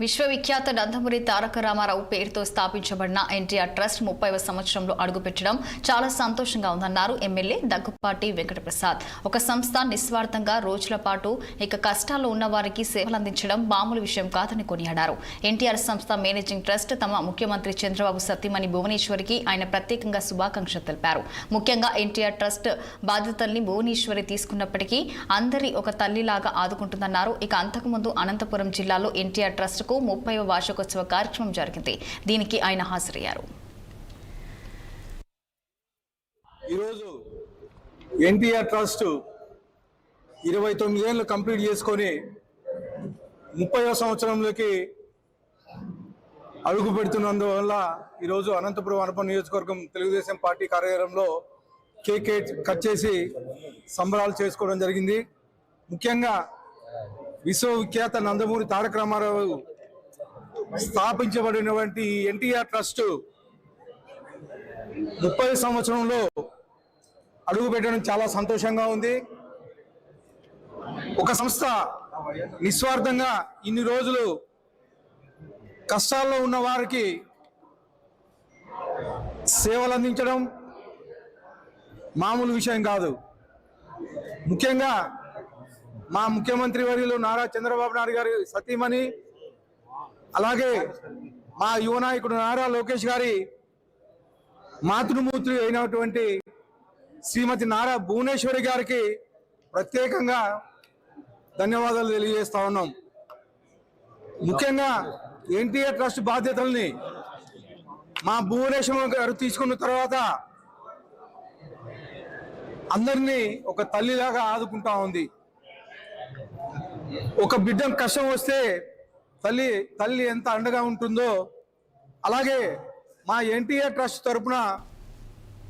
విశ్వవిఖ్యాత నందమూరి తారక రామారావు పేరుతో స్థాపించబడిన ఎన్టీఆర్ ట్రస్ట్ 30వ సంవత్సరంలో అడుగుపెట్టడం చాలా సంతోషంగా ఉందన్నారు ఎమ్మెల్యే దగ్గుపాటి వెంకటప్రసాద్. ఒక సంస్థ నిస్వార్థంగా రోజుల పాటు కష్టాల్లో ఉన్న వారికి సేవలు అందించడం మామూలు విషయం కాదని కొనియాడారు. ఎన్టీఆర్ సంస్థ మేనేజింగ్ ట్రస్ట్ తమ ముఖ్యమంత్రి చంద్రబాబు సతీమణి భువనేశ్వరికి ఆయన ప్రత్యేకంగా శుభాకాంక్షలు తెలిపారు. ముఖ్యంగా ఎన్టీఆర్ ట్రస్ట్ బాధ్యతల్ని భువనేశ్వరి తీసుకున్నప్పటికీ అందరి ఒక తల్లిలాగా ఆదుకుంటుందన్నారు. అంతకుముందు అనంతపురం జిల్లాలో ఎన్టీఆర్ ట్రస్ట్ 30వ వార్షికోత్సవ కార్యక్రమం జరిగింది. దీనికి ఆయన హాజరయ్యారు. ఈరోజు ఎన్టీఆర్ ట్రస్ట్ 29 ఏళ్ళు కంప్లీట్ చేసుకొని 30వ సంవత్సరంలోకి అడుగు పెడుతున్నందువల్ల ఈరోజు అనంతపురం అర్బన్ నియోజకవర్గం తెలుగుదేశం పార్టీ కార్యాలయంలో కేక్ కట్ చేసి సంబరాలు చేసుకోవడం జరిగింది. ముఖ్యంగా విశ్వవిఖ్యాత నందమూరి తారక రామారావు స్థాపించబడినటువంటి ఎన్టీఆర్ ట్రస్ట్ 30 సంవత్సరంలో అడుగు పెట్టడం చాలా సంతోషంగా ఉంది. ఒక సంస్థ నిస్వార్థంగా ఇన్ని రోజులు కష్టాల్లో ఉన్న వారికి సేవలు అందించడం మామూలు విషయం కాదు. ముఖ్యంగా మా ముఖ్యమంత్రి వర్యులు నారా చంద్రబాబు నాయుడు గారి సతీమణి, అలాగే మా యువ నాయకుడు నారా లోకేష్ గారి మాతృమూర్తి అయినటువంటి శ్రీమతి నారా భువనేశ్వరి గారికి ప్రత్యేకంగా ధన్యవాదాలు తెలియజేస్తా ఉన్నాం. ముఖ్యంగా ఎన్టీఆర్ ట్రస్ట్ బాధ్యతల్ని మా భువనేశ్వరి గారు తీసుకున్న తర్వాత అందరినీ ఒక తల్లిలాగా ఆదుకుంటా ఉంది. ఒక బిడ్డ కష్టం వస్తే తల్లి ఎంత అండగా ఉంటుందో అలాగే మా ఎన్టీఆర్ ట్రస్ట్ తరపున